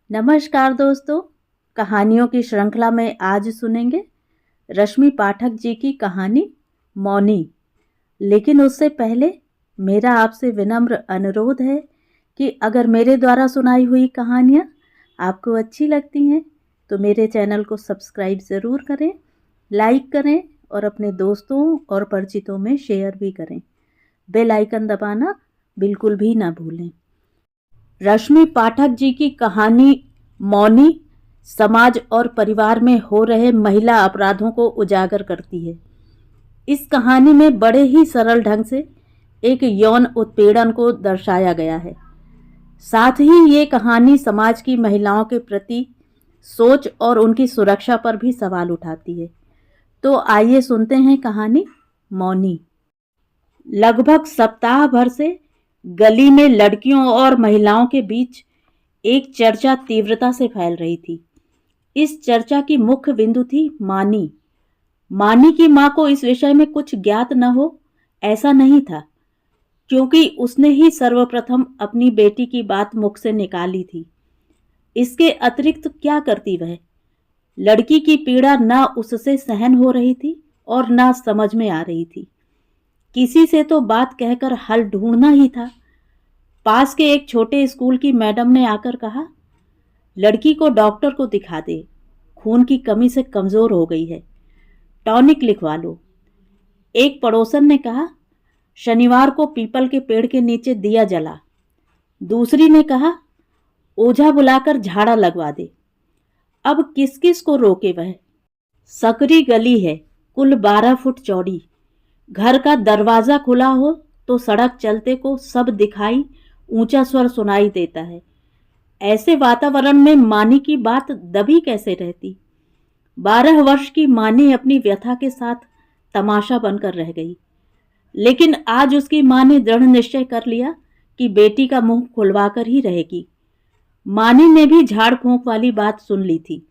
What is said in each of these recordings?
नमस्कार दोस्तों। कहानियों की श्रृंखला में आज सुनेंगे रश्मि पाठक जी की कहानी मौनी। लेकिन उससे पहले मेरा आपसे विनम्र अनुरोध है कि अगर मेरे द्वारा सुनाई हुई कहानियाँ आपको अच्छी लगती हैं तो मेरे चैनल को सब्सक्राइब ज़रूर करें, लाइक करें और अपने दोस्तों और परिचितों में शेयर भी करें। बेल आइकन दबाना बिल्कुल भी ना भूलें। रश्मि पाठक जी की कहानी मौनी समाज और परिवार में हो रहे महिला अपराधों को उजागर करती है। इस कहानी में बड़े ही सरल ढंग से एक यौन उत्पीड़न को दर्शाया गया है। साथ ही ये कहानी समाज की महिलाओं के प्रति सोच और उनकी सुरक्षा पर भी सवाल उठाती है। तो आइए सुनते हैं कहानी मौनी। लगभग सप्ताह भर से गली में लड़कियों और महिलाओं के बीच एक चर्चा तीव्रता से फैल रही थी। इस चर्चा की मुख्य बिंदु थी मानी। मानी की मां को इस विषय में कुछ ज्ञात न हो ऐसा नहीं था, क्योंकि उसने ही सर्वप्रथम अपनी बेटी की बात मुख से निकाली थी। इसके अतिरिक्त क्या करती वह? लड़की की पीड़ा न उससे सहन हो रही थी और न समझ में आ रही थी। किसी से तो बात कहकर हल ढूंढना ही था। पास के एक छोटे स्कूल की मैडम ने आकर कहा, लड़की को डॉक्टर को दिखा दे, खून की कमी से कमजोर हो गई है, टॉनिक लिखवा लो। एक पड़ोसन ने कहा, शनिवार को पीपल के पेड़ के नीचे दिया जला। दूसरी ने कहा, ओझा बुलाकर झाड़ा लगवा दे। अब किस किस को रोके वह? सकरी गली है, कुल 12 फुट चौड़ी। घर का दरवाजा खुला हो तो सड़क चलते को सब दिखाई ऊंचा स्वर सुनाई देता है। ऐसे वातावरण में मानी की बात दबी कैसे रहती? 12 वर्ष की मानी अपनी व्यथा के साथ तमाशा बनकर रह गई। लेकिन आज उसकी मां ने दृढ़ निश्चय कर लिया कि बेटी का मुंह खुलवाकर ही रहेगी। मानी ने भी झाड़ फूंक वाली बात सुन ली थी,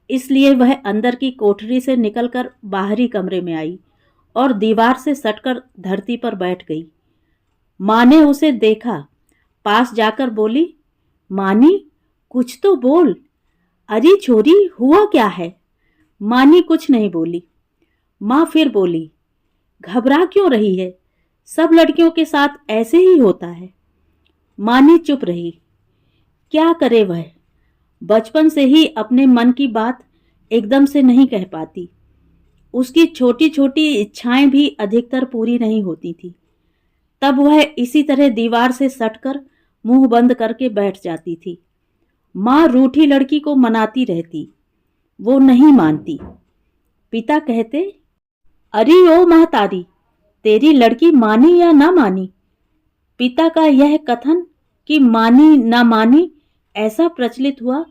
इसलिए वह अंदर की कोठरी से निकलकर बाहरी कमरे में आई और दीवार से सटकर धरती पर बैठ गई। मां ने उसे देखा, पास जाकर बोली, मानी कुछ तो बोल। अरे छोरी, हुआ क्या है? मानी कुछ नहीं बोली। मां फिर बोली, घबरा क्यों रही है? सब लड़कियों के साथ ऐसे ही होता है। मानी चुप रही। क्या करे वह? बचपन से ही अपने मन की बात एकदम से नहीं कह पाती। उसकी छोटी छोटी इच्छाएं भी अधिकतर पूरी नहीं होती थी। तब वह इसी तरह दीवार से सटकर मुंह बंद करके बैठ जाती थी। मां रूठी लड़की को मनाती रहती, वो नहीं मानती। पिता कहते, अरे ओ महतारी, तेरी लड़की मानी या ना मानी? पिता का यह कथन कि मानी ना मानी ऐसा प्रचलित हुआ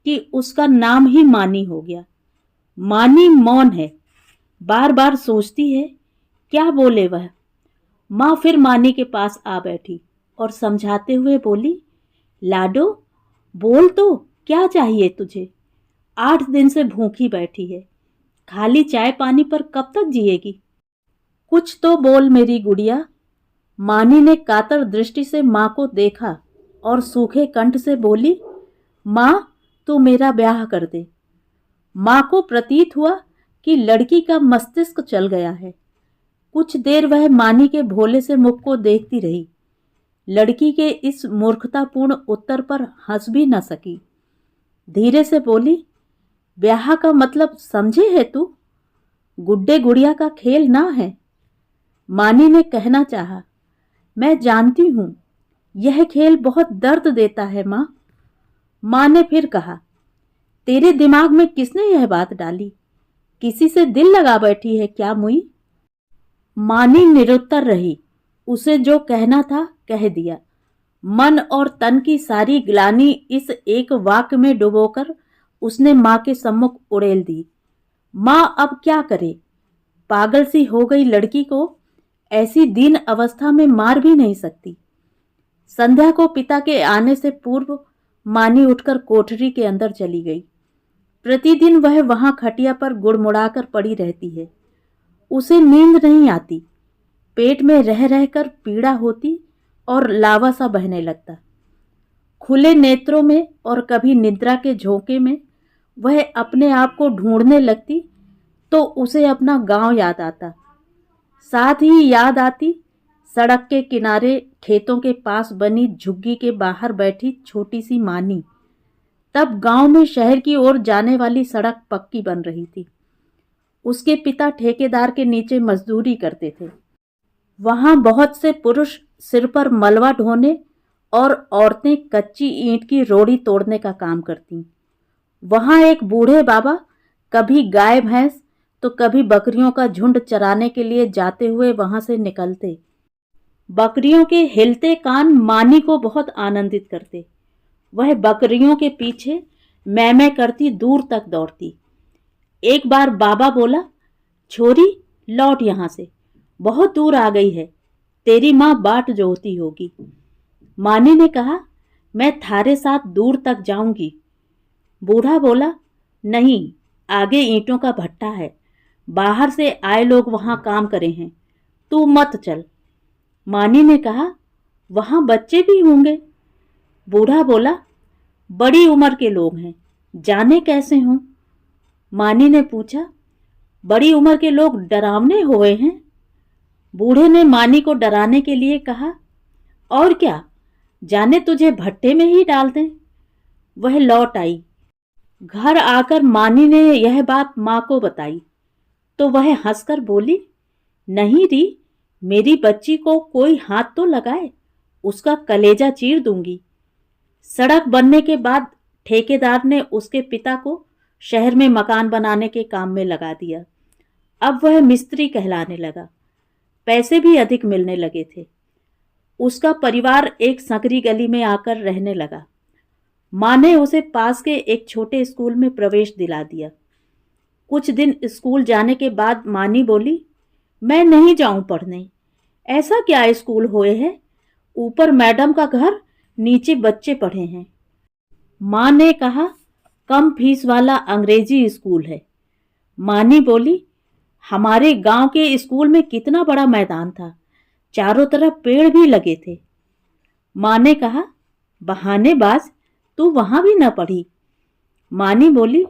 कि उसका नाम ही मानी हो गया। मानी मौन है, बार बार सोचती है क्या बोले वह। मां फिर मानी के पास आ बैठी और समझाते हुए बोली, लाडो बोल तो, क्या चाहिए तुझे? 8 दिन से भूखी बैठी है, खाली चाय पानी पर कब तक जिएगी? कुछ तो बोल मेरी गुड़िया। मानी ने कातर दृष्टि से मां को देखा और सूखे कंठ से बोली, मां तू मेरा ब्याह कर दे। मां को प्रतीत हुआ कि लड़की का मस्तिष्क चल गया है। कुछ देर वह मानी के भोले से मुख को देखती रही। लड़की के इस मूर्खतापूर्ण उत्तर पर हंस भी न सकी। धीरे से बोली, ब्याह का मतलब समझे है तू? गुड्डे गुड़िया का खेल ना है। मानी ने कहना चाहा, मैं जानती हूं यह खेल बहुत दर्द देता है मां। मां ने फिर कहा, तेरे दिमाग में किसने यह बात डाली? किसी से दिल लगा बैठी है क्या मुई? मानी निरुत्तर रही। उसे जो कहना था कह दिया। मन और तन की सारी ग्लानि इस एक वाक्य में डुबोकर उसने मां के सम्मुख उड़ेल दी। मां अब क्या करे? पागल सी हो गई लड़की को ऐसी दीन अवस्था में मार भी नहीं सकती। संध्या को पिता के आने से पूर्व मानी उठकर कोठरी के अंदर चली गई। प्रतिदिन वह वहां खटिया पर गुड़मुड़ाकर पड़ी रहती है। उसे नींद नहीं आती। पेट में रह रहकर पीड़ा होती और लावा सा बहने लगता। खुले नेत्रों में और कभी निद्रा के झोंके में वह अपने आप को ढूंढने लगती तो उसे अपना गांव याद आता। साथ ही याद आती सड़क के किनारे खेतों के पास बनी झुग्गी के बाहर बैठी छोटी सी मानी। तब गांव में शहर की ओर जाने वाली सड़क पक्की बन रही थी। उसके पिता ठेकेदार के नीचे मजदूरी करते थे। वहां बहुत से पुरुष सिर पर मलबा ढोने और औरतें कच्ची ईंट की रोड़ी तोड़ने का काम करती। वहां एक बूढ़े बाबा कभी गाय भैंस तो कभी बकरियों का झुंड चराने के लिए जाते हुए वहां से निकलते। बकरियों के हिलते कान मानी को बहुत आनंदित करते। वह बकरियों के पीछे मैं मैं करती दूर तक दौड़ती। एक बार बाबा बोला, छोरी लौट यहां से, बहुत दूर आ गई है, तेरी माँ बाट जोहती होगी। मानी ने कहा, मैं थारे साथ दूर तक जाऊंगी। बूढ़ा बोला, नहीं, आगे ईंटों का भट्टा है, बाहर से आए लोग वहां काम करे हैं, तू मत चल। मानी ने कहा, वहां बच्चे भी होंगे। बूढ़ा बोला, बड़ी उम्र के लोग हैं, जाने कैसे हों। मानी ने पूछा, बड़ी उम्र के लोग डरावने हुए हैं। बूढ़े ने मानी को डराने के लिए कहा, और क्या, जाने तुझे भट्टे में ही डाल दें। वह लौट आई। घर आकर मानी ने यह बात माँ को बताई तो वह हंसकर बोली, नहीं री, मेरी बच्ची को कोई हाथ तो लगाए, उसका कलेजा चीर दूंगी। सड़क बनने के बाद ठेकेदार ने उसके पिता को शहर में मकान बनाने के काम में लगा दिया। अब वह मिस्त्री कहलाने लगा। पैसे भी अधिक मिलने लगे थे। उसका परिवार एक संकरी गली में आकर रहने लगा। माँ ने उसे पास के एक छोटे स्कूल में प्रवेश दिला दिया। कुछ दिन स्कूल जाने के बाद मानी बोली, मैं नहीं जाऊं पढ़ने। ऐसा क्या स्कूल होए है, ऊपर मैडम का घर, नीचे बच्चे पढ़े हैं। माँ ने कहा, कम फीस वाला अंग्रेजी स्कूल है। मानी बोली, हमारे गांव के स्कूल में कितना बड़ा मैदान था, चारों तरफ पेड़ भी लगे थे। माँ ने कहा, बहानेबाज, तू वहां भी न पढ़ी। मानी बोली,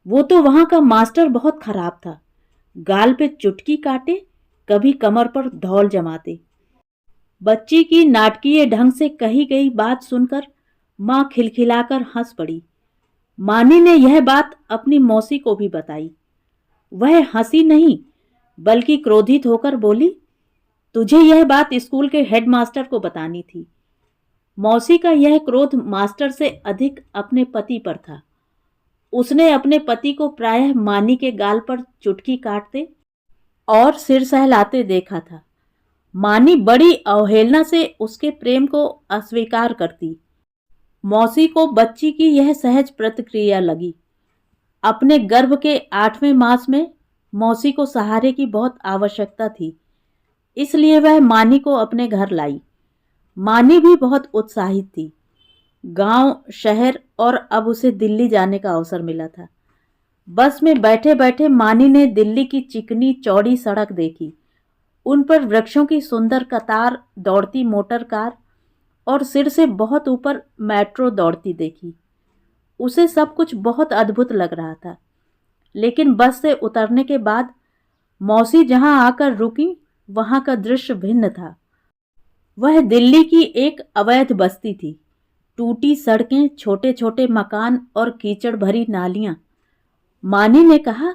वो तो वहां का मास्टर बहुत खराब था, गाल पे चुटकी काटे, कभी कमर पर धौल जमाते। बच्ची की नाटकीय ढंग से कही गई बात सुनकर माँ खिलखिलाकर हंस पड़ी। मानी ने यह बात अपनी मौसी को भी बताई। वह हंसी नहीं बल्कि क्रोधित होकर बोली, तुझे यह बात स्कूल के हेडमास्टर को बतानी थी। मौसी का यह क्रोध मास्टर से अधिक अपने पति पर था। उसने अपने पति को प्रायः मानी के गाल पर चुटकी काटते और सिर सहलाते देखा था। मानी बड़ी अवहेलना से उसके प्रेम को अस्वीकार करती। मौसी को बच्ची की यह सहज प्रतिक्रिया लगी। अपने गर्भ के 8वें मास में मौसी को सहारे की बहुत आवश्यकता थी, इसलिए वह मानी को अपने घर लाई। मानी भी बहुत उत्साहित थी। गांव, शहर और अब उसे दिल्ली जाने का अवसर मिला था। बस में बैठे बैठे मानी ने दिल्ली की चिकनी चौड़ी सड़क देखी। उन पर वृक्षों की सुंदर कतार, दौड़ती मोटर कार और सिर से बहुत ऊपर मेट्रो दौड़ती देखी। उसे सब कुछ बहुत अद्भुत लग रहा था। लेकिन बस से उतरने के बाद मौसी जहां आकर रुकी, वहां का दृश्य भिन्न था। वह दिल्ली की एक अवैध बस्ती थी। टूटी सड़कें, छोटे छोटे मकान और कीचड़ भरी नालियां। मानी ने कहा,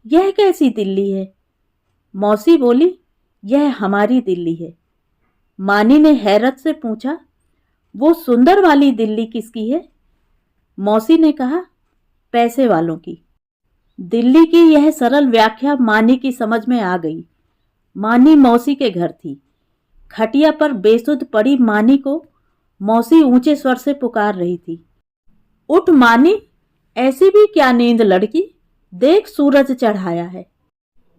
यह कैसी दिल्ली है? मौसी बोली, यह हमारी दिल्ली है। मानी ने हैरत से पूछा, वो सुंदर वाली दिल्ली किसकी है? मौसी ने कहा, पैसे वालों की। दिल्ली की यह सरल व्याख्या मानी की समझ में आ गई। मानी मौसी के घर थी। खटिया पर बेसुध पड़ी मानी को मौसी ऊंचे स्वर से पुकार रही थी, उठ मानी, ऐसी भी क्या नींद लड़की, देख सूरज चढ़ाया है।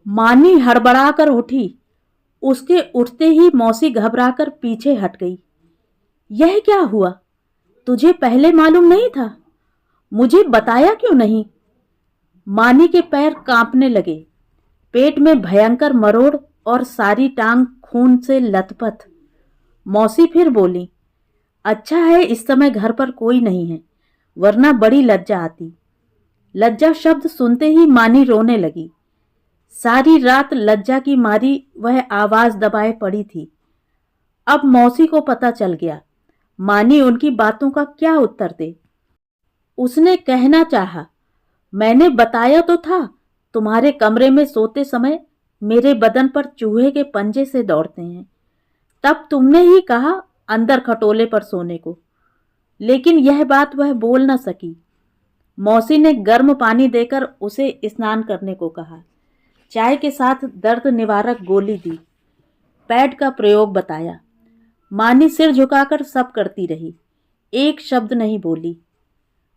मानी हड़बड़ाकर उठी। उसके उठते ही मौसी घबराकर पीछे हट गई। यह क्या हुआ? तुझे पहले मालूम नहीं था? मुझे बताया क्यों नहीं? मानी के पैर कांपने लगे। पेट में भयंकर मरोड़ और सारी टांग खून से लथपथ। मौसी फिर बोली, अच्छा है इस समय घर पर कोई नहीं है, वरना बड़ी लज्जा आती। लज्जा शब्द सुनते ही मानी रोने लगी। सारी रात लज्जा की मारी वह आवाज दबाए पड़ी थी। अब मौसी को पता चल गया, मानी उनकी बातों का क्या उत्तर दे। उसने कहना चाहा, मैंने बताया तो था तुम्हारे कमरे में सोते समय मेरे बदन पर चूहे के पंजे से दौड़ते हैं। तब तुमने ही कहा अंदर खटोले पर सोने को, लेकिन यह बात वह बोल न सकी। मौसी ने गर्म पानी देकर उसे स्नान करने को कहा, चाय के साथ दर्द निवारक गोली दी, पैड का प्रयोग बताया। मानी सिर झुकाकर सब करती रही, एक शब्द नहीं बोली।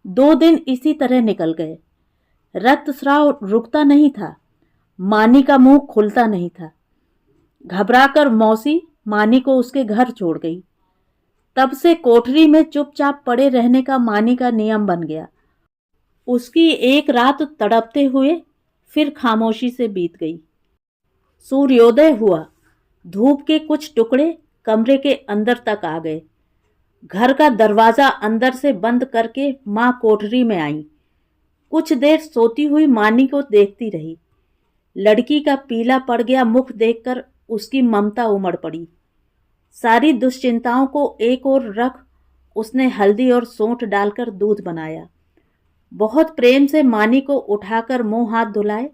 2 दिन इसी तरह निकल गए। रक्तस्राव रुकता नहीं था, मानी का मुंह खुलता नहीं था। घबराकर मौसी मानी को उसके घर छोड़ गई। तब से कोठरी में चुपचाप पड़े रहने का मानी का नियम बन गया। उसकी एक रात तड़पते हुए फिर खामोशी से बीत गई। सूर्योदय हुआ, धूप के कुछ टुकड़े कमरे के अंदर तक आ गए। घर का दरवाजा अंदर से बंद करके माँ कोठरी में आई। कुछ देर सोती हुई मानी को देखती रही। लड़की का पीला पड़ गया मुख देखकर उसकी ममता उमड़ पड़ी। सारी दुश्चिंताओं को एक ओर रख उसने हल्दी और सौंठ डालकर दूध बनाया। बहुत प्रेम से मानी को उठाकर मुंह हाथ धुलाए,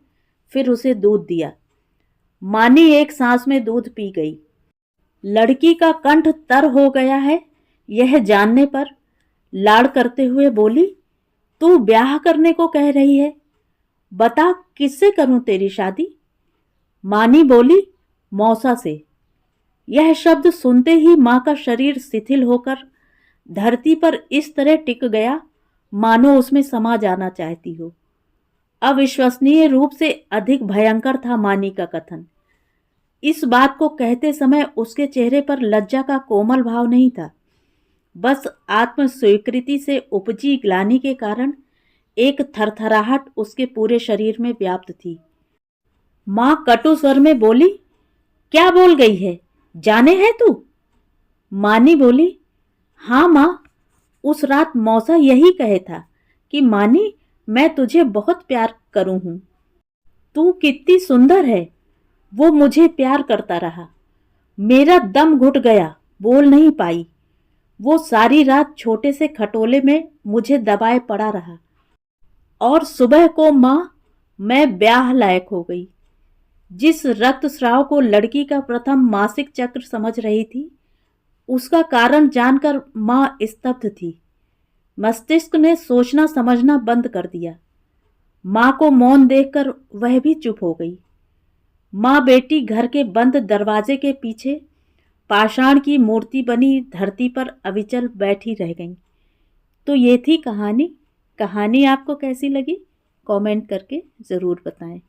फिर उसे दूध दिया। मानी एक सांस में दूध पी गई। लड़की का कंठ तर हो गया है यह जानने पर लाड़ करते हुए बोली, तू ब्याह करने को कह रही है, बता किससे करूं तेरी शादी। मानी बोली, मौसा से। यह शब्द सुनते ही मां का शरीर शिथिल होकर धरती पर इस तरह टिक गया मानो उसमें समा जाना चाहती हो। अविश्वसनीय रूप से अधिक भयंकर था मानी का कथन। इस बात को कहते समय उसके चेहरे पर लज्जा का कोमल भाव नहीं था, बस आत्म स्वीकृति से उपजी ग्लानि के कारण एक थरथराहट उसके पूरे शरीर में व्याप्त थी। मां कटु स्वर में बोली, क्या बोल गई है, जाने है तू। मानी बोली, हाँ मां, उस रात मौसा यही कहे था कि मानी मैं तुझे बहुत प्यार करूं हूं, तू कितनी सुंदर है। वो मुझे प्यार करता रहा, मेरा दम घुट गया, बोल नहीं पाई। वो सारी रात छोटे से खटोले में मुझे दबाए पड़ा रहा और सुबह को मां मैं ब्याह लायक हो गई। जिस रक्तस्राव को लड़की का प्रथम मासिक चक्र समझ रही थी, उसका कारण जानकर मां स्तब्ध थी। मस्तिष्क ने सोचना समझना बंद कर दिया। मां को मौन देखकर वह भी चुप हो गई। मां बेटी घर के बंद दरवाजे के पीछे पाषाण की मूर्ति बनी धरती पर अविचल बैठी रह गईं। तो ये थी कहानी। कहानी आपको कैसी लगी कमेंट करके ज़रूर बताएं।